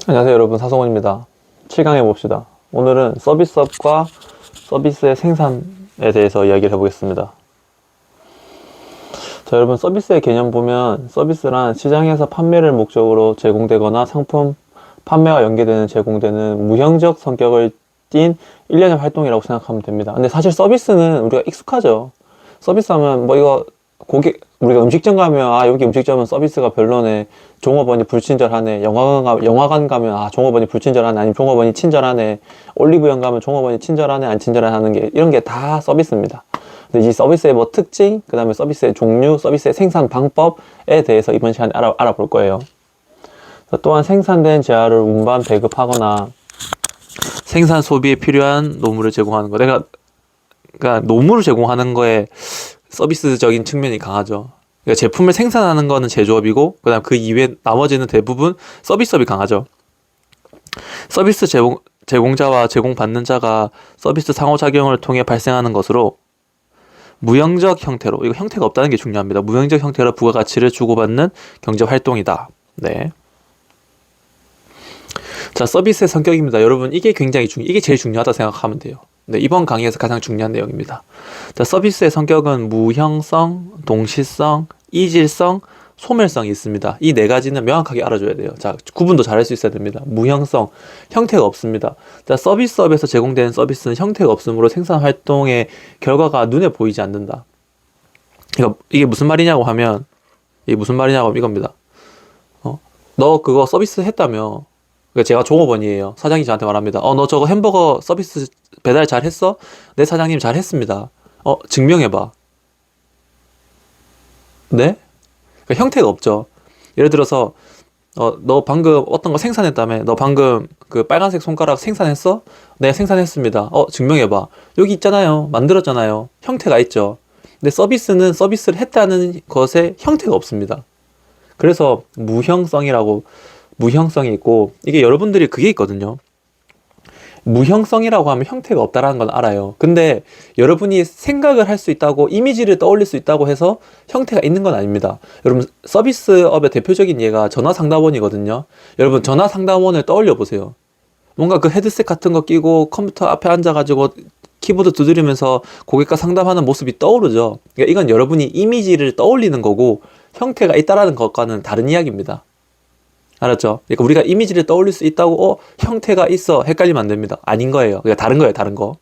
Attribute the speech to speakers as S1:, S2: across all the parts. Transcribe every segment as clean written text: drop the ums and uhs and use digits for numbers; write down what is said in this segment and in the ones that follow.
S1: 안녕하세요 여러분, 사성원입니다. 7강 해봅시다. 오늘은 서비스업과 서비스의 생산에 대해서 이야기를 해보겠습니다. 자, 여러분, 서비스의 개념 보면 서비스란 시장에서 판매를 목적으로 제공되거나 상품 판매와 연계되는 제공되는 무형적 성격을 띤 일련의 활동이라고 생각하면 됩니다. 근데 사실 서비스는 우리가 익숙하죠. 서비스 하면 뭐 이거 우리가 음식점 가면 여기 음식점은 서비스가 별로네, 종업원이 불친절하네, 영화관 가면 종업원이 불친절하네, 아니면 종업원이 친절하네, 올리브영 가면 종업원이 친절하네, 안 친절하네 하는 게, 이런 게 다 서비스입니다. 근데 이 서비스의 뭐 특징, 그 다음에 서비스의 종류, 서비스의 생산 방법에 대해서 이번 시간에 알아볼 거예요. 또한 생산된 재화를 운반 배급하거나 생산 소비에 필요한 노무를 제공하는 거. 그러니까 노무를 제공하는 거에 서비스적인 측면이 강하죠. 그러니까 제품을 생산하는 거는 제조업이고, 그다음 그 이외 나머지는 대부분 서비스업이 강하죠. 서비스 제공자와 제공받는 자가 서비스 상호작용을 통해 발생하는 것으로 무형적 형태로, 이거 형태가 없다는 게 중요합니다. 무형적 형태로 부가가치를 주고받는 경제활동이다. 네. 자, 서비스의 성격입니다. 여러분, 이게 제일 중요하다 생각하면 돼요. 네, 이번 강의에서 가장 중요한 내용입니다. 자, 서비스의 성격은 무형성, 동시성, 이질성, 소멸성이 있습니다. 이 네 가지는 명확하게 알아줘야 돼요. 자, 구분도 잘할 수 있어야 됩니다. 무형성, 형태가 없습니다. 자, 서비스업에서 제공되는 서비스는 형태가 없으므로 생산 활동의 결과가 눈에 보이지 않는다. 그러니까 이게 무슨 말이냐고 하면 이겁니다. 너 그거 서비스 했다며? 그러니까 제가 종업원이에요. 사장이 저한테 말합니다. 너 저거 햄버거 서비스 배달 잘 했어? 네, 사장님 잘 했습니다. 증명해봐. 네? 그러니까 형태가 없죠. 예를 들어서, 너 방금 어떤 거 생산했다며? 너 방금 그 빨간색 손가락 생산했어? 네, 생산했습니다. 증명해봐. 여기 있잖아요. 만들었잖아요. 형태가 있죠. 근데 서비스는 서비스를 했다는 것에 형태가 없습니다. 그래서 무형성이 있고, 이게 여러분들이 그게 있거든요. 무형성이라고 하면 형태가 없다라는 건 알아요. 근데 여러분이 생각을 할 수 있다고, 이미지를 떠올릴 수 있다고 해서 형태가 있는 건 아닙니다. 여러분, 서비스업의 대표적인 예가 전화상담원이거든요. 여러분, 전화상담원을 떠올려 보세요. 뭔가 그 헤드셋 같은 거 끼고 컴퓨터 앞에 앉아가지고 키보드 두드리면서 고객과 상담하는 모습이 떠오르죠. 그러니까 이건 여러분이 이미지를 떠올리는 거고, 형태가 있다라는 것과는 다른 이야기입니다. 알았죠? 그러니까 우리가 이미지를 떠올릴 수 있다고, 형태가 있어, 헷갈리면 안 됩니다. 아닌 거예요. 그러니까 다른 거예요, 다른 거.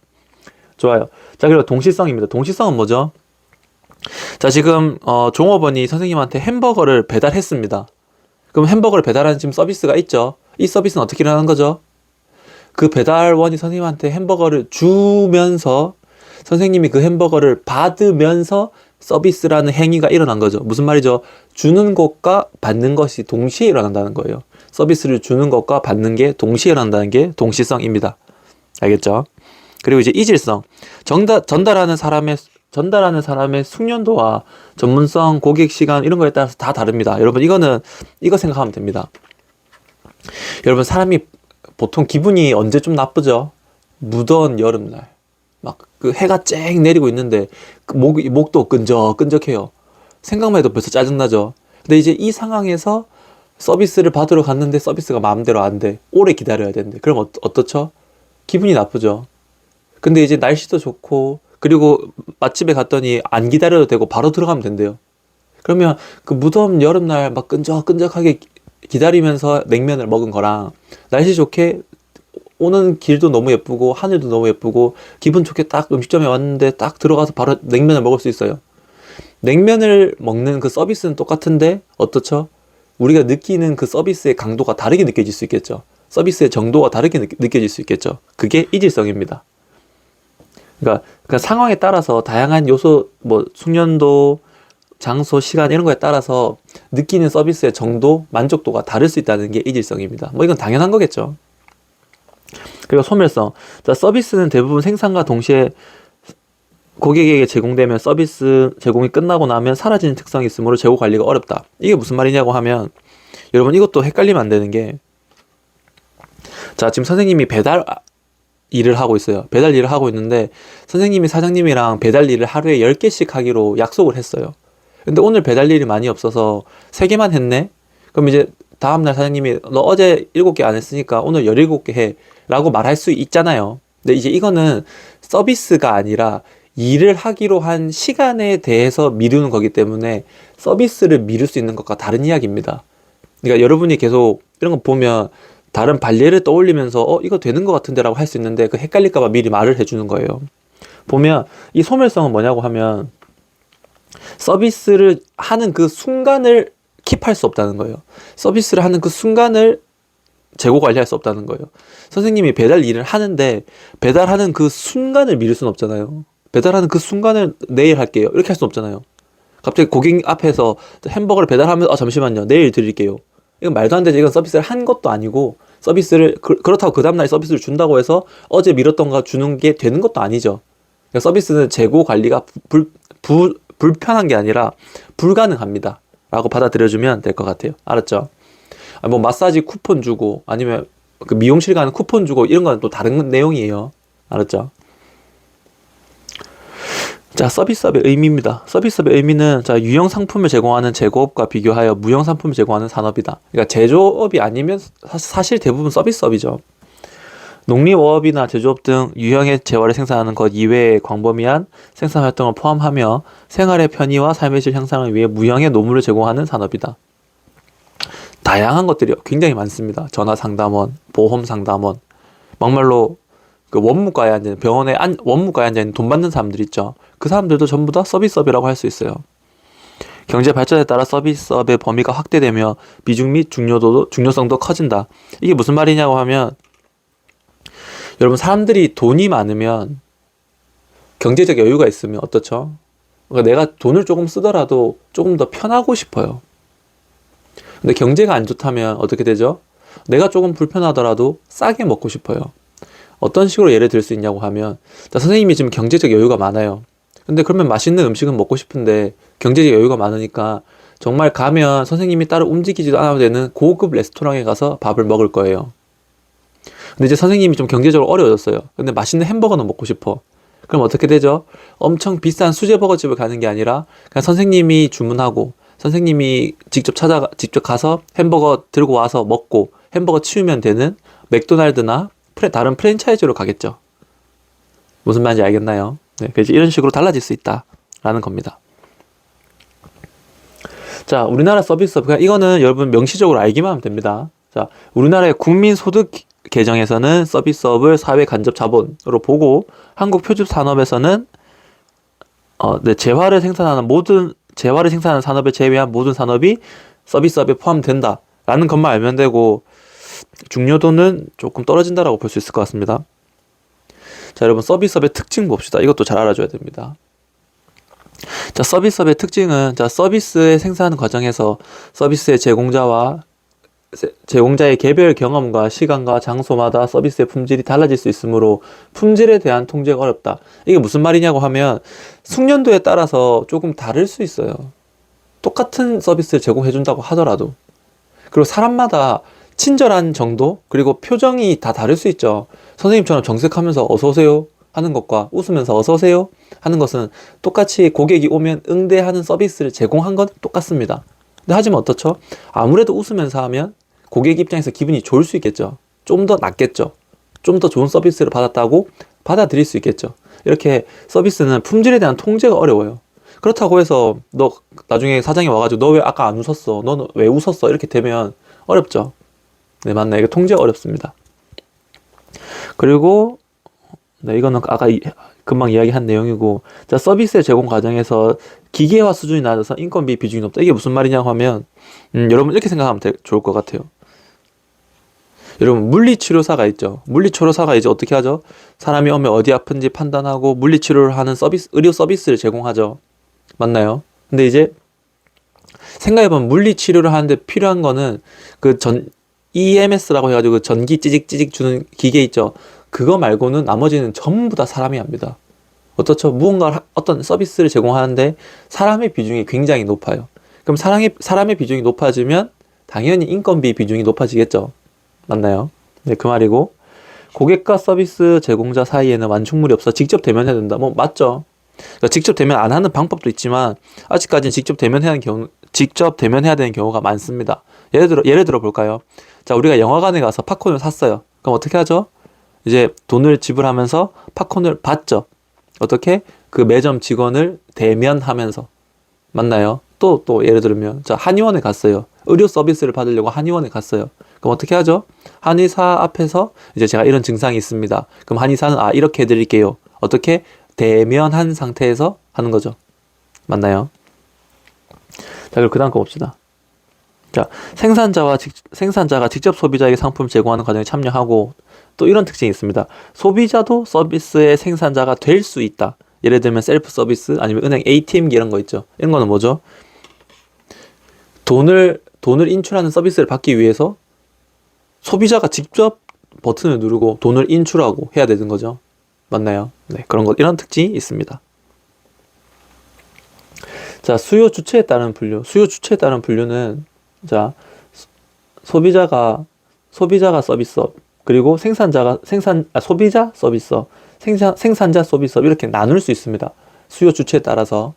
S1: 좋아요. 자, 그리고 동시성입니다. 동시성은 뭐죠? 자, 지금, 종업원이 선생님한테 햄버거를 배달했습니다. 그럼 햄버거를 배달하는 지금 서비스가 있죠? 이 서비스는 어떻게 일어나는 거죠? 그 배달원이 선생님한테 햄버거를 주면서, 선생님이 그 햄버거를 받으면서 서비스라는 행위가 일어난 거죠. 무슨 말이죠? 주는 것과 받는 것이 동시에 일어난다는 거예요. 서비스를 주는 것과 받는 게 동시에 일어난다는 게 동시성입니다. 알겠죠? 그리고 이제 이질성. 전달하는 사람의 숙련도와 전문성, 고객 시간, 이런 거에 따라서 다 다릅니다. 여러분, 이거 생각하면 됩니다. 여러분, 사람이 보통 기분이 언제 좀 나쁘죠? 무더운 여름날. 막 그 해가 쨍 내리고 있는데 목도 끈적끈적해요. 생각만 해도 벌써 짜증나죠. 근데 이제 이 상황에서 서비스를 받으러 갔는데 서비스가 마음대로 안 돼. 오래 기다려야 되는데. 그럼 어떻죠? 기분이 나쁘죠. 근데 이제 날씨도 좋고, 그리고 맛집에 갔더니 안 기다려도 되고 바로 들어가면 된대요. 그러면 그 무더운 여름날 막 끈적끈적하게 기다리면서 냉면을 먹은 거랑, 날씨 좋게 오는 길도 너무 예쁘고 하늘도 너무 예쁘고 기분 좋게 딱 음식점에 왔는데 딱 들어가서 바로 냉면을 먹을 수 있어요. 냉면을 먹는 그 서비스는 똑같은데 어떻죠? 우리가 느끼는 그 서비스의 강도가 다르게 느껴질 수 있겠죠. 서비스의 정도가 다르게 느껴질 수 있겠죠. 그게 이질성입니다. 그러니까 상황에 따라서 다양한 요소, 뭐 숙련도, 장소, 시간, 이런 거에 따라서 느끼는 서비스의 정도, 만족도가 다를 수 있다는 게 이질성입니다. 뭐 이건 당연한 거겠죠. 그리고 소멸성. 자, 서비스는 대부분 생산과 동시에 고객에게 제공되면 서비스 제공이 끝나고 나면 사라지는 특성이 있으므로 재고 관리가 어렵다. 이게 무슨 말이냐고 하면, 여러분, 이것도 헷갈리면 안 되는 게, 자, 지금 선생님이 배달 일을 하고 있어요. 배달 일을 하고 있는데 선생님이 사장님이랑 배달 일을 하루에 10개씩 하기로 약속을 했어요. 근데 오늘 배달 일이 많이 없어서 3개만 했네? 그럼 이제 다음날 사장님이 너 어제 7개 안 했으니까 오늘 17개 해 라고 말할 수 있잖아요. 근데 이제 이거는 서비스가 아니라 일을 하기로 한 시간에 대해서 미루는 거기 때문에 서비스를 미룰 수 있는 것과 다른 이야기입니다. 그러니까 여러분이 계속 이런 거 보면 다른 발례를 떠올리면서 이거 되는 것 같은데 라고 할 수 있는데 그 헷갈릴까 봐 미리 말을 해주는 거예요. 보면 이 소멸성은 뭐냐고 하면 서비스를 하는 그 순간을 킵할 수 없다는 거예요. 서비스를 하는 그 순간을 재고 관리할 수 없다는 거예요. 선생님이 배달 일을 하는데 배달하는 그 순간을 미룰 수는 없잖아요. 배달하는 그 순간을 내일 할게요. 이렇게 할 수 없잖아요. 갑자기 고객 앞에서 햄버거를 배달하면서 잠시만요. 내일 드릴게요. 이건 말도 안 되죠. 이건 서비스를 한 것도 아니고 서비스를 그렇다고 그 다음날 서비스를 준다고 해서 어제 미뤘던 거 주는 게 되는 것도 아니죠. 그러니까 서비스는 재고 관리가 불편한 게 아니라 불가능합니다. 라고 받아들여주면 될 것 같아요. 알았죠? 뭐 마사지 쿠폰 주고 아니면 그 미용실 가는 쿠폰 주고 이런 건 또 다른 내용이에요. 알았죠? 자, 서비스업의 의미입니다. 서비스업의 의미는 자, 유형 상품을 제공하는 제조업과 비교하여 무형 상품을 제공하는 산업이다. 그러니까 제조업이 아니면 사실 대부분 서비스업이죠. 농림어업이나 제조업 등 유형의 재화를 생산하는 것 이외의 광범위한 생산 활동을 포함하며 생활의 편의와 삶의 질 향상을 위해 무형의 노무를 제공하는 산업이다. 다양한 것들이 굉장히 많습니다. 전화상담원, 보험상담원, 막말로 그 원무과에 앉아있는 병원에 원무과에 앉아있는 돈 받는 사람들 있죠. 그 사람들도 전부 다 서비스업이라고 할 수 있어요. 경제 발전에 따라 서비스업의 범위가 확대되며 비중 및 중요성도 커진다. 이게 무슨 말이냐고 하면 여러분 사람들이 돈이 많으면 경제적 여유가 있으면 어떻죠? 그러니까 내가 돈을 조금 쓰더라도 조금 더 편하고 싶어요. 근데 경제가 안 좋다면 어떻게 되죠? 내가 조금 불편하더라도 싸게 먹고 싶어요. 어떤 식으로 예를 들 수 있냐고 하면 자, 선생님이 지금 경제적 여유가 많아요. 근데 그러면 맛있는 음식은 먹고 싶은데 경제적 여유가 많으니까 정말 가면 선생님이 따로 움직이지도 않아도 되는 고급 레스토랑에 가서 밥을 먹을 거예요. 근데 이제 선생님이 좀 경제적으로 어려워졌어요. 근데 맛있는 햄버거는 먹고 싶어. 그럼 어떻게 되죠? 엄청 비싼 수제버거집을 가는 게 아니라 그냥 선생님이 주문하고 선생님이 직접 가서 햄버거 들고 와서 먹고 햄버거 치우면 되는 맥도날드나 다른 프랜차이즈로 가겠죠. 무슨 말인지 알겠나요? 네, 그래서 이런 식으로 달라질 수 있다라는 겁니다. 자, 우리나라 서비스업, 그러니까 이거는 여러분 명시적으로 알기만 하면 됩니다. 자, 우리나라의 국민소득 개정에서는 서비스업을 사회 간접 자본으로 보고 한국 표준 산업에서는 재화를 생산하는 산업을 제외한 모든 산업이 서비스업에 포함된다라는 것만 알면 되고 중요도는 조금 떨어진다라고 볼 수 있을 것 같습니다. 자, 여러분 서비스업의 특징 봅시다. 이것도 잘 알아줘야 됩니다. 자, 서비스업의 특징은 자, 서비스의 생산 과정에서 서비스의 제공자의 개별 경험과 시간과 장소마다 서비스의 품질이 달라질 수 있으므로 품질에 대한 통제가 어렵다. 이게 무슨 말이냐고 하면 숙련도에 따라서 조금 다를 수 있어요. 똑같은 서비스를 제공해준다고 하더라도. 그리고 사람마다 친절한 정도 그리고 표정이 다 다를 수 있죠. 선생님처럼 정색하면서 어서오세요 하는 것과 웃으면서 어서오세요 하는 것은 똑같이 고객이 오면 응대하는 서비스를 제공한 건 똑같습니다. 근데 하지만 어떻죠? 아무래도 웃으면서 하면 고객 입장에서 기분이 좋을 수 있겠죠. 좀 더 낫겠죠. 좀 더 좋은 서비스를 받았다고 받아들일 수 있겠죠. 이렇게 서비스는 품질에 대한 통제가 어려워요. 그렇다고 해서 너 나중에 사장이 와가지고 너 왜 아까 안 웃었어? 너는 왜 웃었어? 이렇게 되면 어렵죠. 네, 맞나요? 이게 통제가 어렵습니다. 그리고 네, 이거는 아까 금방 이야기한 내용이고 자, 서비스의 제공 과정에서 기계화 수준이 낮아서 인건비 비중이 높다. 이게 무슨 말이냐고 하면 여러분 이렇게 생각하면 좋을 것 같아요. 여러분 물리치료사가 있죠. 물리치료사가 이제 어떻게 하죠? 사람이 오면 어디 아픈지 판단하고 물리치료를 하는 의료 서비스를 제공하죠. 맞나요? 근데 이제 생각해보면 물리치료를 하는데 필요한 거는 EMS라고 해가지고 그 전기 찌직찌직 주는 기계 있죠. 그거 말고는 나머지는 전부 다 사람이 합니다. 어떻죠? 어떤 서비스를 제공하는데 사람의 비중이 굉장히 높아요. 그럼 사람의 비중이 높아지면 당연히 인건비 비중이 높아지겠죠. 맞나요? 네, 그 말이고 고객과 서비스 제공자 사이에는 완충물이 없어 직접 대면해야 된다. 뭐 맞죠? 그러니까 직접 대면 안 하는 방법도 있지만 아직까지는 직접 대면해야 하는 직접 대면해야 되는 경우가 많습니다. 예를 들어 볼까요? 자, 우리가 영화관에 가서 팝콘을 샀어요. 그럼 어떻게 하죠? 이제 돈을 지불하면서 팝콘을 받죠. 어떻게? 그 매점 직원을 대면하면서. 맞나요? 또 예를 들면 자, 한의원에 갔어요. 의료 서비스를 받으려고 한의원에 갔어요. 그럼 어떻게 하죠? 한의사 앞에서 이제 제가 이런 증상이 있습니다. 그럼 한의사는 이렇게 해드릴게요. 어떻게? 대면한 상태에서 하는 거죠. 맞나요? 자, 그럼 그 다음 거 봅시다. 자, 생산자가 직접 소비자에게 상품 제공하는 과정에 참여하고 또 이런 특징이 있습니다. 소비자도 서비스의 생산자가 될 수 있다. 예를 들면 셀프 서비스 아니면 은행 ATM기 이런 거 있죠. 이런 거는 뭐죠? 돈을 인출하는 서비스를 받기 위해서 소비자가 직접 버튼을 누르고 돈을 인출하고 해야 되는 거죠. 맞나요? 네, 그런 것, 이런 특징이 있습니다. 자, 수요 주체에 따른 분류는, 자, 소비자가 서비스업, 그리고 소비자 서비스업, 생산자 서비스업, 이렇게 나눌 수 있습니다. 수요 주체에 따라서.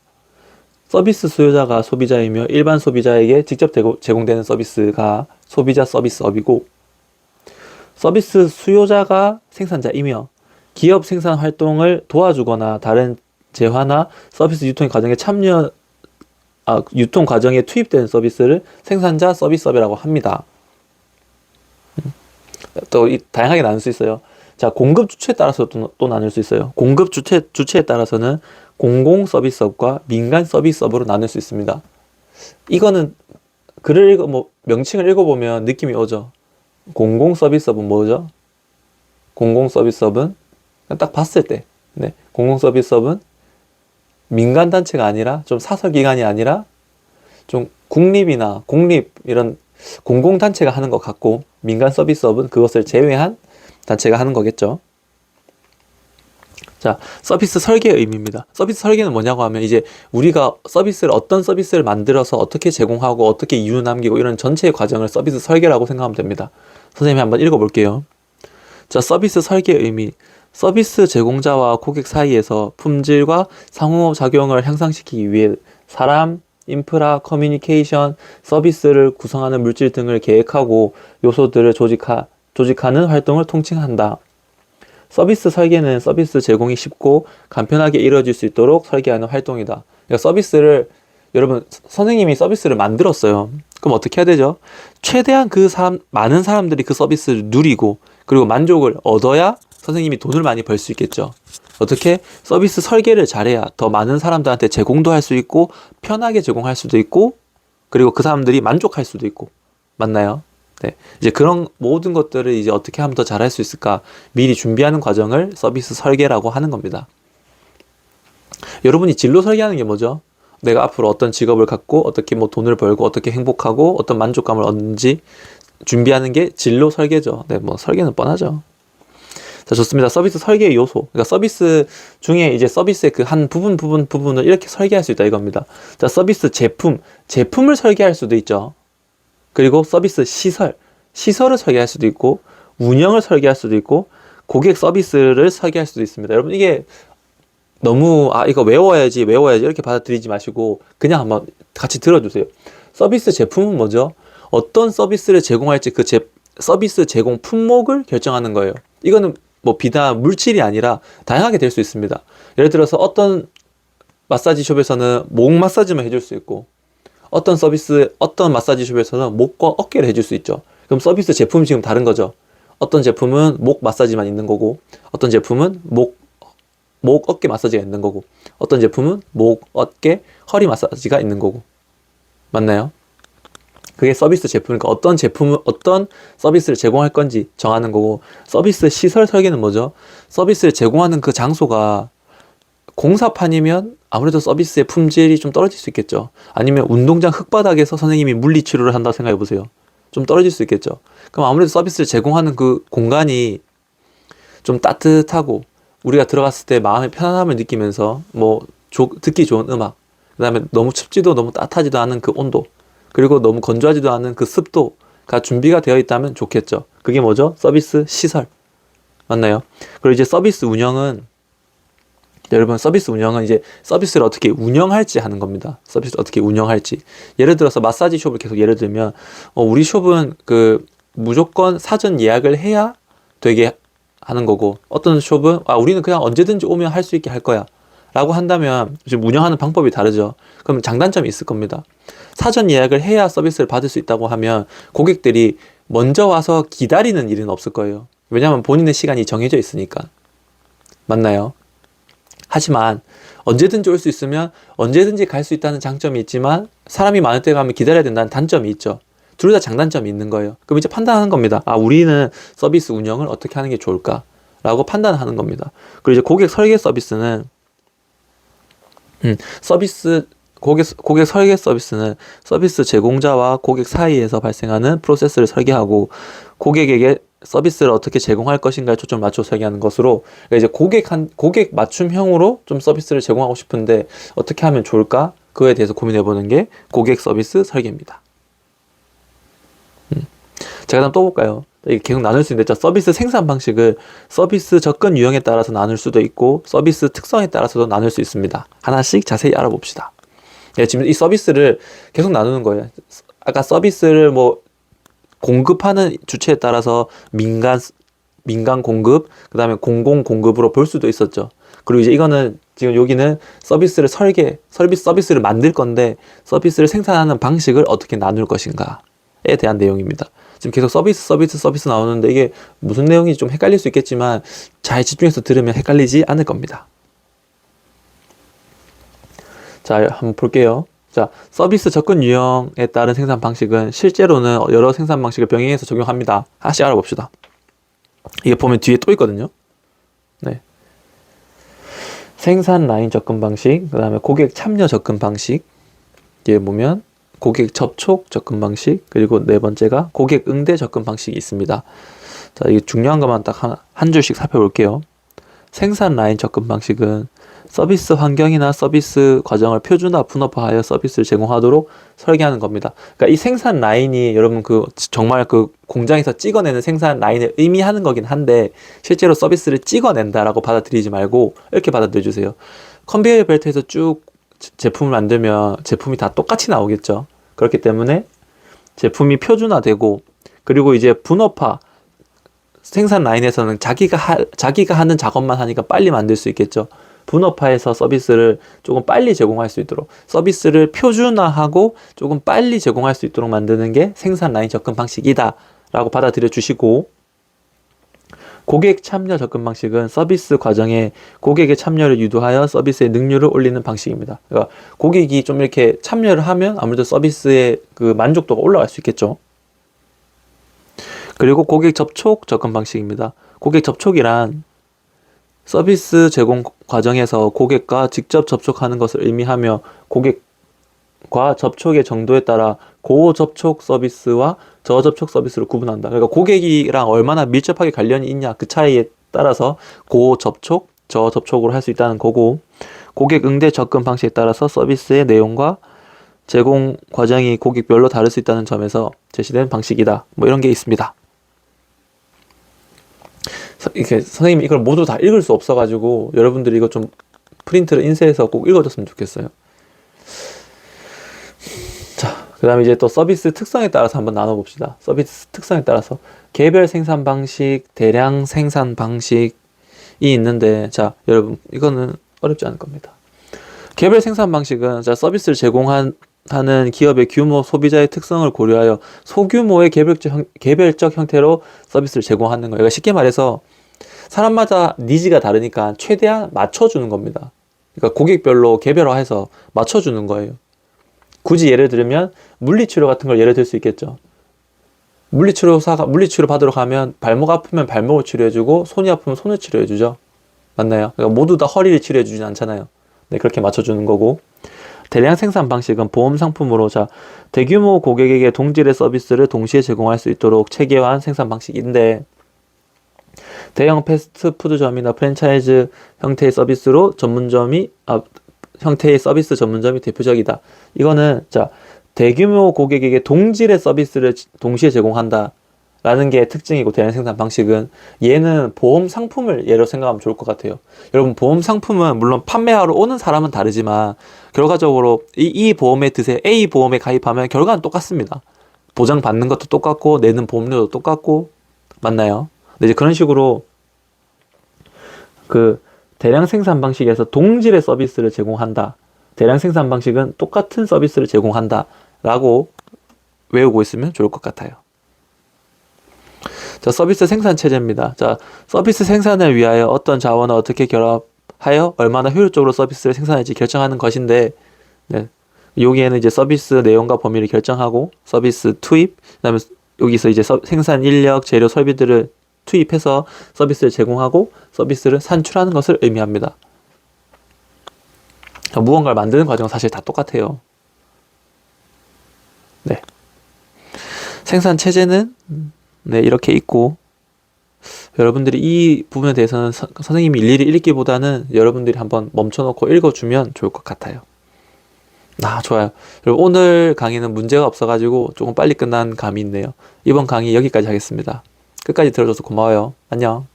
S1: 서비스 수요자가 소비자이며 일반 소비자에게 직접 제공되는 서비스가 소비자 서비스업이고, 서비스 수요자가 생산자이며 기업 생산 활동을 도와주거나 다른 재화나 서비스 유통 과정에 투입되는 서비스를 생산자 서비스업이라고 합니다. 또 다양하게 나눌 수 있어요. 자, 공급 주체에 따라서 또 나눌 수 있어요. 공급 주체에 따라서는 공공 서비스업과 민간 서비스업으로 나눌 수 있습니다. 이거는 명칭을 읽어보면 느낌이 오죠. 공공 서비스업은 뭐죠? 공공 서비스업은 딱 봤을 때, 네, 공공 서비스업은 민간 단체가 아니라 좀 사설 기관이 아니라 좀 국립이나 공립 이런 공공 단체가 하는 것 같고, 민간 서비스업은 그것을 제외한 단체가 하는 거겠죠. 자, 서비스 설계의 의미입니다. 서비스 설계는 뭐냐고 하면 이제 우리가 어떤 서비스를 만들어서 어떻게 제공하고 어떻게 이유 남기고 이런 전체의 과정을 서비스 설계라고 생각하면 됩니다. 선생님이 한번 읽어볼게요. 자, 서비스 설계의 의미. 서비스 제공자와 고객 사이에서 품질과 상호작용을 향상시키기 위해 사람, 인프라, 커뮤니케이션, 서비스를 구성하는 물질 등을 계획하고 요소들을 조직하는 활동을 통칭한다. 서비스 설계는 서비스 제공이 쉽고 간편하게 이루어질 수 있도록 설계하는 활동이다. 그러니까 여러분, 선생님이 서비스를 만들었어요. 그럼 어떻게 해야 되죠? 최대한 많은 사람들이 그 서비스를 누리고 그리고 만족을 얻어야 선생님이 돈을 많이 벌 수 있겠죠. 어떻게? 서비스 설계를 잘해야 더 많은 사람들한테 제공도 할 수 있고 편하게 제공할 수도 있고 그리고 그 사람들이 만족할 수도 있고. 맞나요? 네. 이제 그런 모든 것들을 이제 어떻게 하면 더 잘할 수 있을까 미리 준비하는 과정을 서비스 설계라고 하는 겁니다. 여러분이 진로 설계하는 게 뭐죠? 내가 앞으로 어떤 직업을 갖고 어떻게 돈을 벌고 어떻게 행복하고 어떤 만족감을 얻는지 준비하는 게 진로 설계죠. 네, 설계는 뻔하죠. 자, 좋습니다. 서비스 설계의 요소. 그러니까 서비스 중에 이제 서비스의 그 한 부분을 이렇게 설계할 수 있다 이겁니다. 자, 서비스 제품을 설계할 수도 있죠. 그리고 서비스 시설을 설계할 수도 있고, 운영을 설계할 수도 있고, 고객 서비스를 설계할 수도 있습니다. 여러분, 이게 너무, 이거 외워야지, 이렇게 받아들이지 마시고, 그냥 한번 같이 들어주세요. 서비스 제품은 뭐죠? 어떤 서비스를 제공할지 서비스 제공 품목을 결정하는 거예요. 이거는 비단 물질이 아니라 다양하게 될 수 있습니다. 예를 들어서 어떤 마사지숍에서는 목 마사지만 해줄 수 있고, 어떤 마사지숍에서는 목과 어깨를 해줄 수 있죠. 그럼 서비스 제품이 지금 다른 거죠. 어떤 제품은 목 마사지만 있는 거고, 어떤 제품은 목, 어깨 마사지가 있는 거고, 어떤 제품은 목, 어깨, 허리 마사지가 있는 거고. 맞나요? 그게 서비스 제품이니까 어떤 서비스를 제공할 건지 정하는 거고, 서비스 시설 설계는 뭐죠? 서비스를 제공하는 그 장소가 공사판이면 아무래도 서비스의 품질이 좀 떨어질 수 있겠죠. 아니면 운동장 흙바닥에서 선생님이 물리치료를 한다고 생각해 보세요. 좀 떨어질 수 있겠죠. 그럼 아무래도 서비스를 제공하는 그 공간이 좀 따뜻하고 우리가 들어갔을 때 마음의 편안함을 느끼면서 듣기 좋은 음악, 그 다음에 너무 춥지도 너무 따뜻하지도 않은 그 온도, 그리고 너무 건조하지도 않은 그 습도가 준비가 되어 있다면 좋겠죠. 그게 뭐죠? 서비스 시설. 맞나요? 그리고 이제 서비스 운영은 여러분, 서비스 운영은 이제 서비스를 어떻게 운영할지 하는 겁니다. 서비스를 어떻게 운영할지. 예를 들어서 마사지 숍을 계속 예를 들면, 우리 숍은 무조건 사전 예약을 해야 되게 하는 거고, 어떤 숍은, 우리는 그냥 언제든지 오면 할 수 있게 할 거야. 라고 한다면, 지금 운영하는 방법이 다르죠. 그럼 장단점이 있을 겁니다. 사전 예약을 해야 서비스를 받을 수 있다고 하면, 고객들이 먼저 와서 기다리는 일은 없을 거예요. 왜냐하면 본인의 시간이 정해져 있으니까. 맞나요? 하지만 언제든지 올 수 있으면 언제든지 갈 수 있다는 장점이 있지만, 사람이 많을 때 가면 기다려야 된다는 단점이 있죠. 둘 다 장단점이 있는 거예요. 그럼 이제 판단하는 겁니다. 우리는 서비스 운영을 어떻게 하는 게 좋을까? 라고 판단하는 겁니다. 그리고 이제 고객 설계 서비스는, 고객 설계 서비스는 서비스 제공자와 고객 사이에서 발생하는 프로세스를 설계하고, 고객에게 서비스를 어떻게 제공할 것인가에 초점을 맞춰 설계하는 것으로, 그러니까 이제 고객 맞춤형으로 좀 서비스를 제공하고 싶은데 어떻게 하면 좋을까? 그거에 대해서 고민해보는 게 고객 서비스 설계입니다. 자, 그다음 또 볼까요? 이게 계속 나눌 수 있는데, 서비스 생산 방식을 서비스 접근 유형에 따라서 나눌 수도 있고, 서비스 특성에 따라서도 나눌 수 있습니다. 하나씩 자세히 알아봅시다. 지금 이 서비스를 계속 나누는 거예요. 아까 서비스를 공급하는 주체에 따라서 민간 공급, 그 다음에 공공 공급으로 볼 수도 있었죠. 그리고 이제 이거는 지금 여기는 서비스를 만들 건데, 서비스를 생산하는 방식을 어떻게 나눌 것인가에 대한 내용입니다. 지금 계속 서비스 나오는데, 이게 무슨 내용인지 좀 헷갈릴 수 있겠지만 잘 집중해서 들으면 헷갈리지 않을 겁니다. 자, 한번 볼게요. 자, 서비스 접근 유형에 따른 생산 방식은 실제로는 여러 생산 방식을 병행해서 적용합니다. 하나씩 알아봅시다. 이게 보면 뒤에 또 있거든요. 네. 생산 라인 접근 방식, 그 다음에 고객 참여 접근 방식, 뒤에 보면 고객 접촉 접근 방식, 그리고 네 번째가 고객 응대 접근 방식이 있습니다. 자, 이게 중요한 것만 딱 한 줄씩 살펴볼게요. 생산 라인 접근 방식은 서비스 환경이나 서비스 과정을 표준화, 분업화하여 서비스를 제공하도록 설계하는 겁니다. 그러니까 이 생산 라인이 여러분 정말 공장에서 찍어내는 생산 라인을 의미하는 거긴 한데, 실제로 서비스를 찍어낸다라고 받아들이지 말고 이렇게 받아들여 주세요. 컨베이어 벨트에서 쭉 제품을 만들면 제품이 다 똑같이 나오겠죠. 그렇기 때문에 제품이 표준화되고, 그리고 이제 분업화, 생산 라인에서는 자기가 하는 작업만 하니까 빨리 만들 수 있겠죠. 분업화해서 서비스를 조금 빨리 제공할 수 있도록, 서비스를 표준화하고 조금 빨리 제공할 수 있도록 만드는 게 생산 라인 접근 방식이다 라고 받아들여 주시고, 고객 참여 접근 방식은 서비스 과정에 고객의 참여를 유도하여 서비스의 능률을 올리는 방식입니다. 그러니까 고객이 좀 이렇게 참여를 하면 아무래도 서비스의 만족도가 올라갈 수 있겠죠. 그리고 고객 접촉 접근 방식입니다. 고객 접촉이란 서비스 제공 과정에서 고객과 직접 접촉하는 것을 의미하며, 고객과 접촉의 정도에 따라 고접촉 서비스와 저접촉 서비스를 구분한다. 그러니까 고객이랑 얼마나 밀접하게 관련이 있냐, 그 차이에 따라서 고접촉, 저접촉으로 할 수 있다는 거고, 고객 응대 접근 방식에 따라서 서비스의 내용과 제공 과정이 고객별로 다를 수 있다는 점에서 제시된 방식이다. 이런 게 있습니다. 이렇게 선생님이 이걸 모두 다 읽을 수 없어가지고 여러분들이 이거 좀 프린트를 인쇄해서 꼭 읽어줬으면 좋겠어요. 자, 그 다음에 이제 또 서비스 특성에 따라서 한번 나눠봅시다. 서비스 특성에 따라서 개별 생산 방식, 대량 생산 방식이 있는데, 자, 여러분 이거는 어렵지 않을 겁니다. 개별 생산 방식은 서비스를 제공하는 기업의 규모, 소비자의 특성을 고려하여 소규모의 개별적 형태로 서비스를 제공하는 거예요. 그러니까 쉽게 말해서 사람마다 니즈가 다르니까 최대한 맞춰주는 겁니다. 그러니까 고객별로 개별화해서 맞춰주는 거예요. 굳이 예를 들면 물리치료 같은 걸 예를 들 수 있겠죠. 물리치료 받으러 가면 발목 아프면 발목을 치료해주고 손이 아프면 손을 치료해주죠. 맞나요? 그러니까 모두 다 허리를 치료해주진 않잖아요. 네, 그렇게 맞춰주는 거고, 대량 생산 방식은 보험 상품으로 대규모 고객에게 동질의 서비스를 동시에 제공할 수 있도록 체계화한 생산 방식인데, 대형 패스트푸드점이나 프랜차이즈 형태의 서비스 전문점이 대표적이다. 이거는 대규모 고객에게 동질의 서비스를 동시에 제공한다 라는 게 특징이고, 대량 생산 방식은. 얘는 보험 상품을 예로 생각하면 좋을 것 같아요. 여러분, 보험 상품은 물론 판매하러 오는 사람은 다르지만 결과적으로 이 보험에 드세요, A 보험에 가입하면 결과는 똑같습니다. 보장 받는 것도 똑같고 내는 보험료도 똑같고, 맞나요? 근데 이제 그런 식으로 그 대량 생산 방식에서 동질의 서비스를 제공한다, 대량 생산 방식은 똑같은 서비스를 제공한다 라고 외우고 있으면 좋을 것 같아요. 자, 서비스 생산 체제입니다. 자, 서비스 생산을 위하여 어떤 자원을 어떻게 결합하여 얼마나 효율적으로 서비스를 생산할지 결정하는 것인데, 네. 여기에는 이제 서비스 내용과 범위를 결정하고, 서비스 투입, 그다음에 여기서 이제 생산 인력, 재료, 설비들을 투입해서 서비스를 제공하고 서비스를 산출하는 것을 의미합니다. 무언가를 만드는 과정은 사실 다 똑같아요. 네. 생산 체제는 네, 이렇게 있고, 여러분들이 이 부분에 대해서는 선생님이 일일이 읽기보다는 여러분들이 한번 멈춰놓고 읽어주면 좋을 것 같아요. 아, 좋아요. 여러분, 오늘 강의는 문제가 없어가지고 조금 빨리 끝난 감이 있네요. 이번 강의 여기까지 하겠습니다. 끝까지 들어줘서 고마워요. 안녕.